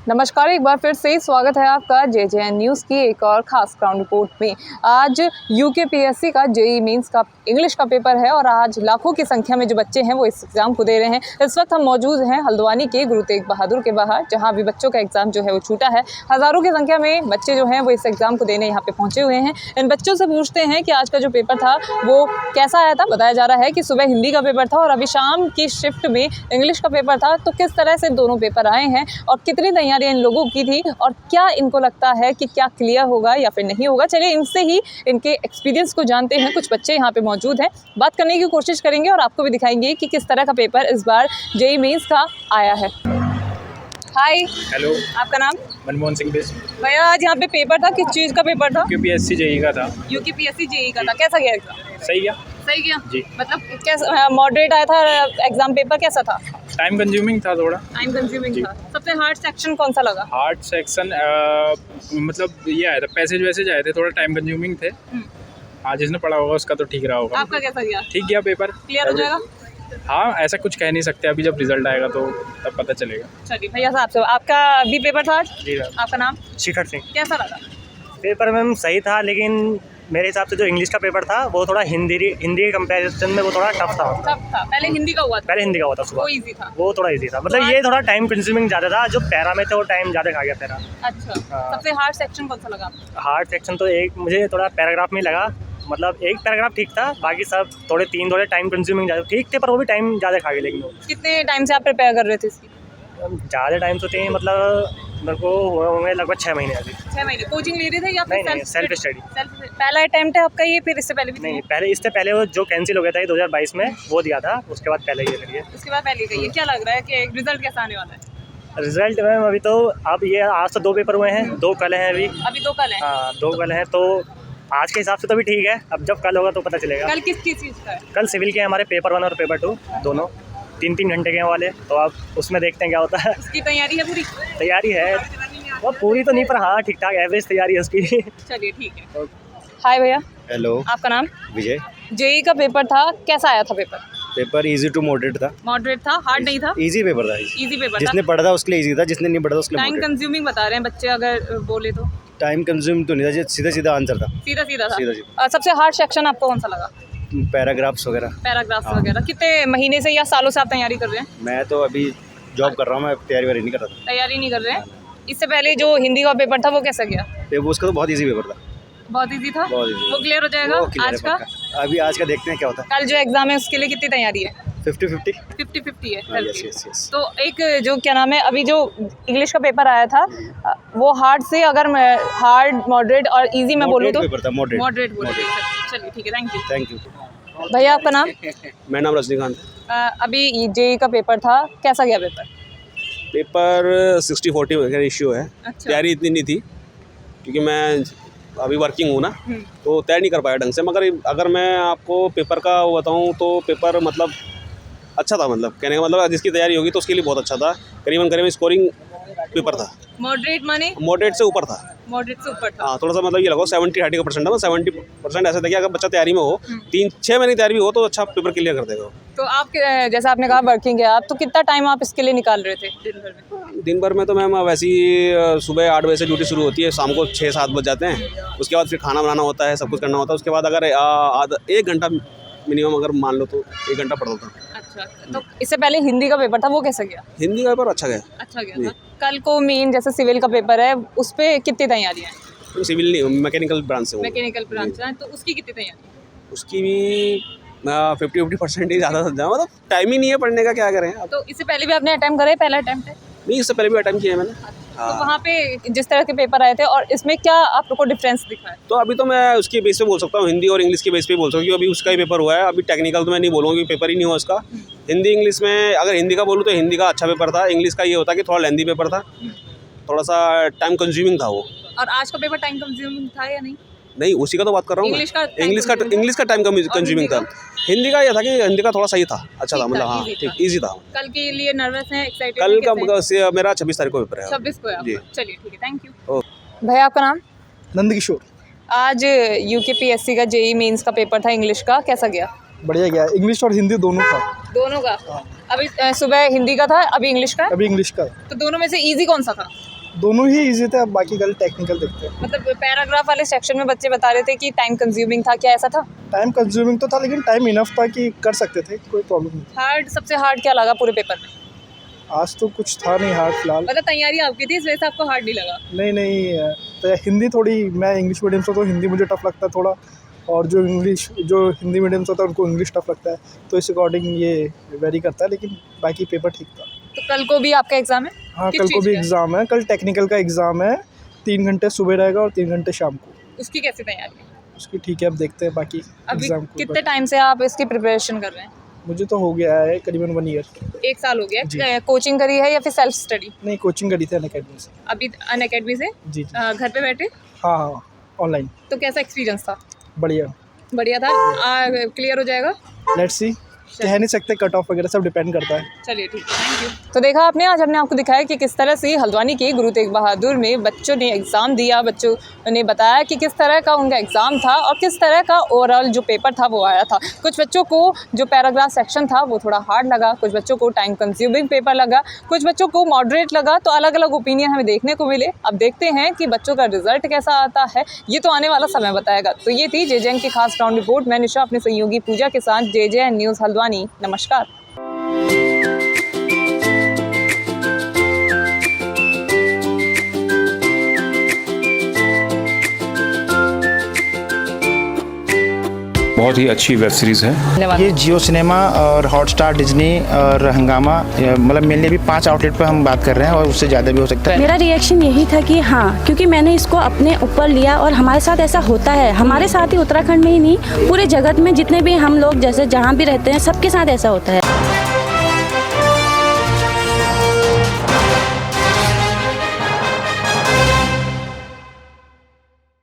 नमस्कार, एक बार फिर से स्वागत है आपका JJN न्यूज़ की एक और ख़ास ग्राउंड रिपोर्ट में। आज UKPSC का JEE मेंस का इंग्लिश का पेपर है और आज लाखों की संख्या में जो बच्चे हैं वो इस एग्ज़ाम को दे रहे हैं। इस वक्त हम मौजूद हैं हल्द्वानी के गुरु तेग बहादुर के बाहर, जहां अभी बच्चों का एग्ज़ाम जो है वो छूटा है। हज़ारों की संख्या में बच्चे जो हैं वो इस एग्ज़ाम को देने यहाँ पे पहुँचे हुए हैं। इन बच्चों से पूछते हैं कि आज का जो पेपर था वो कैसा आया था। बताया जा रहा है कि सुबह हिंदी का पेपर था और अभी शाम की शिफ्ट में इंग्लिश का पेपर था। तो किस तरह से दोनों पेपर आए हैं और कितनी तैयारियां इन लोगों की थी और क्या इनको लगता है कि क्या क्लियर होगा या फिर नहीं होगा। चलिए इनसे ही इनके एक्सपीरियंस को जानते हैं। कुछ बच्चे यहाँ पे मौजूद हैं, बात करने की कोशिश करेंगे और आपको भी दिखाएंगे कि किस तरह का पेपर इस बार JEE मेंस का आया है। हाय, हेलो, आपका नाम? मनमोहन सिंह बेस। भैया आज यहाँ पे पेपर था, किस चीज़ का पेपर था? UKPSC JEE का था। UKPSC JEE का था। कैसा गया एग्जाम? सही गया। सही गया जी। मतलब कैसा मॉडरेट आया था एग्जाम पेपर? कैसा था? टाइम कंज्यूमिंग था थोड़ा। टाइम कंज्यूमिंग था। सबसे हार्ड सेक्शन कौन सा लगा? हार्ड सेक्शन मतलब ये आया था, पैसेज आए थे, थोड़ा टाइम कंज्यूमिंग थे। हाँ, जिसने पढ़ा होगा उसका तो ठीक रहा होगा। आपका कैसा गया? ठीक गया पेपर। क्लियर हो जाएगा? हाँ, ऐसा कुछ कह नहीं सकते, अभी जब रिजल्ट आएगा तो तब पता चलेगा। चलिए भैया साहब से आपका भी पेपर था आज? जी। आपका नाम? शिखर सिंह। कैसा लगा? पेपर मैम सही था, लेकिन मेरे हिसाब से जो इंग्लिश का पेपर था वो थोड़ा हिंदी के कंपैरिजन में वो थोड़ा टफ था। सब था। पहले हिंदी का हुआ था? पहले हिंदी का हुआ था सुबह। वो इजी था? वो थोड़ा इजी था, मतलब ये थोड़ा टाइम कंज्यूमिंग ज़्यादा था। जो पैरा में थे वो टाइम ज़्यादा खा गया पैरा। अच्छा। हाँ। सबसे हार्ड सेक्शन कौन सा लगा आपको? हार्ड सेक्शन तो एक मुझे थोड़ा पैराग्राफ में लगा, मतलब एक पैराग्राफ ठीक था, बाकी सब थोड़े टाइम कंज्यूमिंग ज़्यादा ठीक थे, पर वो भी टाइम ज़्यादा खा गए। लेकिन वो कितने टाइम से आप प्रिपेयर कर रहे थे इसकी? ज़्यादा टाइम तो थे, मतलब मेरे को होंगे लगभग 6 महीने अभी। 6 महीने कोचिंग ले रहे थे या फिर नहीं, सेल्फ स्टडी। पहला अटेम्प्ट है आपका ये, फिर इससे पहले भी? नहीं, पहले इससे पहले वो जो कैंसिल हो गया था ये 2022 में, वो दिया था। उसके बाद पहले ये करिए। उसके बाद पहले गई है। क्या लग रहा है कि रिजल्ट कैसा आने वाला है? रिजल्ट मैम अभी तो अब ये आज तो 2 पेपर हुए हैं, 2 कल हैं अभी 2 कल है? हाँ, 2 कल हैं, तो आज के हिसाब से तो भी ठीक है। अब जब कल होगा तो पता चलेगा। कल किस चीज़ का है? कल सिविल के हमारे पेपर 1 और पेपर 2 दोनों 3-3 घंटे के हैं वाले, तो आप उसमें देखते हैं क्या होता है। उसकी तैयारी है पूरी? तैयारी है, वो पूरी तो नहीं, पर हाँ ठीक ठाक एवरेज तैयारी है उसकी। चलिए ठीक है। हाय भैया, हेलो, आपका नाम? विजय। JEE का पेपर था, कैसा आया था paper? Paper easy to moderate था। मॉडरेट था? हार्ड नहीं था? इजी पेपर था। इजी पेपर था। जिसने पढ़ा था उसके लिए इजी था, जिसने नहीं पढ़ा उसके लिए टाइम मॉडरेट। कंज्यूमिंग बता रहे हैं बच्चे अगर बोले तो? टाइम कंज्यूम तो नहीं था, सीधा सीधा आंसर था। सीधा सीधा था? सीधा। सबसे हार्ड सेक्शन आपको कौन सा लगा? पैराग्राफ्स वगैरह। पैराग्राफ्स वगैरह। कितने महीने से या सालों से आप तैयारी कर रहे हैं? मैं तो अभी जॉब कर रहा हूँ, मैं तैयारी वारी नहीं कर रहा था। तैयारी नहीं कर रहे हैं? इससे पहले जो हिंदी का पेपर था वो कैसा गया? पेपर उसका तो बहुत इजी पेपर था। बहुत इजी था? बहुत easy। वो क्लियर हो जाएगा? वो clear आज है का? पक्का। अभी आज का देखते हैं क्या होता कल जो एग्जाम है उसके लिए कितनी तैयारी है? है। 50-50। 50-50 है हाँ, कल yes, की। yes, yes। तो एक जो क्या नाम है, अभी जो इंग्लिश का पेपर आया था वो हार्ड से, अगर मैं हार्ड, मॉडरेट और इजी में बोलूँ तो? पेपर था, मॉडरेट। मॉडरेट बोल रहे हैं। चलिए ठीक है, थैंक यू। Thank you. भैया आपका नाम? मेरा नाम रजनीकांत। अभी JEE का पेपर था, कैसा गया पेपर? पेपर 60-40 का रेशियो है। अच्छा। तैयारी इतनी नहीं थी क्योंकि मैं अभी वर्किंग हूँ ना, तो तैयारी नहीं कर पाया ढंग से। मगर अगर मैं आपको पेपर का वो बताऊँ तो पेपर मतलब अच्छा था, मतलब कहने का मतलब जिसकी तैयारी होगी तो उसके लिए बहुत अच्छा था। करीबन स्कोरिंग पेपर था। मॉडरेट माने? मॉडरेट से ऊपर था। मॉडरेट से ऊपर था? हाँ, थोड़ा सा मतलब ये लगो 70-80 का परसेंट था। 70% ऐसा था कि अगर बच्चा तैयारी में हो, 3-6 महीने की तैयारी भी हो तो अच्छा पेपर क्लियर कर देगा। तो आप जैसा आपने कहा वर्किंग है आप, तो कितना टाइम आप इसके लिए निकाल रहे थे दिन भर में? दिन भर में तो मैम वैसे ही सुबह 8 बजे से ड्यूटी शुरू होती है, शाम को 6-7 बज जाते हैं। उसके बाद फिर खाना बनाना होता है, सब कुछ करना होता है। उसके बाद अगर 1 घंटा मिनिमम अगर मान लो तो 1 घंटा पढ़ लेता हूँ। अच्छा, तो इससे पहले हिंदी का पेपर था, वो कैसा गया? हिंदी का पेपर अच्छा गया। अच्छा गया था। कल को मेन जैसे सिविल का पेपर है, उस पर कितनी तैयारी है? तो सिविल नहीं, मैकेनिकल ब्रांच से हूँ। मैकेनिकल ब्रांच है, तो उसकी कितनी तैयारी है? उसकी भी 50-50% ही ज़्यादा मतलब टाइम ही नहीं है पढ़ने का, क्या करें अब। तो इससे पहले भी आपने अटेम्प्ट करे? पहला अटेम्प्ट है? नहीं, इससे पहले भी अटेम्प्ट किया है मैंने। तो वहाँ पे जिस तरह के पेपर आए थे और इसमें क्या आप लोग को डिफरेंस दिखा है? तो अभी तो मैं उसके बेस पे बोल सकता हूँ, हिंदी और इंग्लिश के बेस पे बोल सकता हूँ, क्योंकि अभी उसका ही पेपर हुआ है। अभी टेक्निकल तो मैं नहीं बोलूँगा क्योंकि पेपर ही नहीं हुआ उसका। हिंदी इंग्लिश में अगर हिंदी का बोलूँ तो हिंदी का अच्छा पेपर था। इंग्लिश का ये होता कि थोड़ा लेंदी पेपर था, थोड़ा सा टाइम कंज्यूमिंग था वो। और आज का पेपर टाइम कंज्यूमिंग था या नहीं? नहीं, उसी का तो बात कर रहा हूँ। इंग्लिश का टाइम कंज्यूमिंग था। हिंदी का यह था कि हिंदी का थोड़ा सही था, अच्छा था, मतलब हाँ ठीक ईजी था। कल के लिए नर्वस हैं, एक्साइटेड? कल का मेरा 26 तारीख को पेपर है। 26 को है जी। आपका? चलिए ठीक है, थैंक यू। भैया आपका नाम? नंदकिशोर। आज UKPSC का JEE मेंस का पेपर था इंग्लिश का, कैसा गया? बढ़िया गया, इंग्लिश और हिंदी दोनों का। दोनों का? अभी सुबह हिंदी का था, अभी इंग्लिश का है? अभी इंग्लिश का है। तो दोनों में से इजी कौन सा था? दोनों ही इजी थे, अब बाकी कल टेक्निकल देखते हैं। मतलब पैराग्राफ वाले सेक्शन में बच्चे बता रहे थे कि टाइम कंज्यूमिंग था, क्या ऐसा था? टाइम कंज्यूमिंग तो था लेकिन टाइम इनफ था कि कर सकते थे, कोई प्रॉब्लम नहीं। सबसे हार्ड क्या लगा पूरे पेपर में? आज तो कुछ था नहीं हार्ड फिलहाल। मतलब तैयारी आपकी थी, इस वजह से आपको हार्ड नहीं लगा? नहीं तो हिंदी थोड़ी, मैं इंग्लिश मीडियम से तो हिंदी मुझे टफ लगता है थोड़ा, और जो हिंदी मीडियम से होता है उनको इंग्लिश टफ लगता है, तो इस अकॉर्डिंग ये वेरी करता है, लेकिन बाकी पेपर ठीक था। तो कल को भी आपका एग्जाम है? हाँ, किस कल को चीज़ भी का? एग्ज़ाम है, कल टेक्निकल का एग्ज़ाम है, 3 घंटे सुबह रहेगा और 3 घंटे शाम को। उसकी कैसी तैयारी है? उसकी ठीक है, अब देखते हैं बाकी अभी एग्ज़ाम को। कितने टाइम से आप इसकी प्रिपरेशन कर रहे हैं? मुझे तो हो गया है करीबन 1 ईयर। 1 साल हो जी। गया। कोचिंग करी है या फिर सेल्फ स्टडी? नहीं, कोचिंग करी थी अनअकैडमी से। अभी अनअकैडमी से? जी। घर पे बैठे? हाँ, ऑनलाइन। तो कैसा एक्सपीरियंस था? बढ़िया। बढ़िया था। क्लियर हो जाएगा? लेट्स सी, कह नहीं सकते, कट ऑफ वगैरह सब डिपेंड करता है। चलिए ठीक है, थैंक यू। तो देखा आपने, आज हमने आपको दिखाया कि किस तरह से हल्द्वानी के गुरु तेग बहादुर में बच्चों ने एग्ज़ाम दिया, बच्चों ने बताया कि किस तरह का उनका एग्ज़ाम था और किस तरह का ओवरऑल जो पेपर था वो आया था। कुछ बच्चों को जो पैराग्राफ सेक्शन था वो थोड़ा हार्ड लगा, कुछ बच्चों को टाइम कंज्यूमिंग पेपर लगा, कुछ बच्चों को मॉडरेट लगा, तो अलग अलग ओपिनियन हमें देखने को मिले। अब देखते हैं कि बच्चों का रिजल्ट कैसा आता है, ये तो आने वाला समय बताएगा। तो ये थी JJN की खास ग्राउंड रिपोर्ट। मैं निशा अपने सहयोगी पूजा के साथ, JJN न्यूज़ हल्द्वानी। नमस्कार। बहुत ही अच्छी वेब सीरीज़ है। ये जियो सिनेमा और हॉटस्टार, डिज्नी और हंगामा, मतलब मेनली अभी 5 आउटलेट पर हम बात कर रहे हैं और उससे ज़्यादा भी हो सकता है। मेरा रिएक्शन यही था कि हाँ, क्योंकि मैंने इसको अपने ऊपर लिया और हमारे साथ ऐसा होता है, हमारे साथ ही उत्तराखंड में ही नहीं पूरे जगत में जितने भी हम लोग जैसे जहाँ भी रहते हैं सबके साथ ऐसा होता है।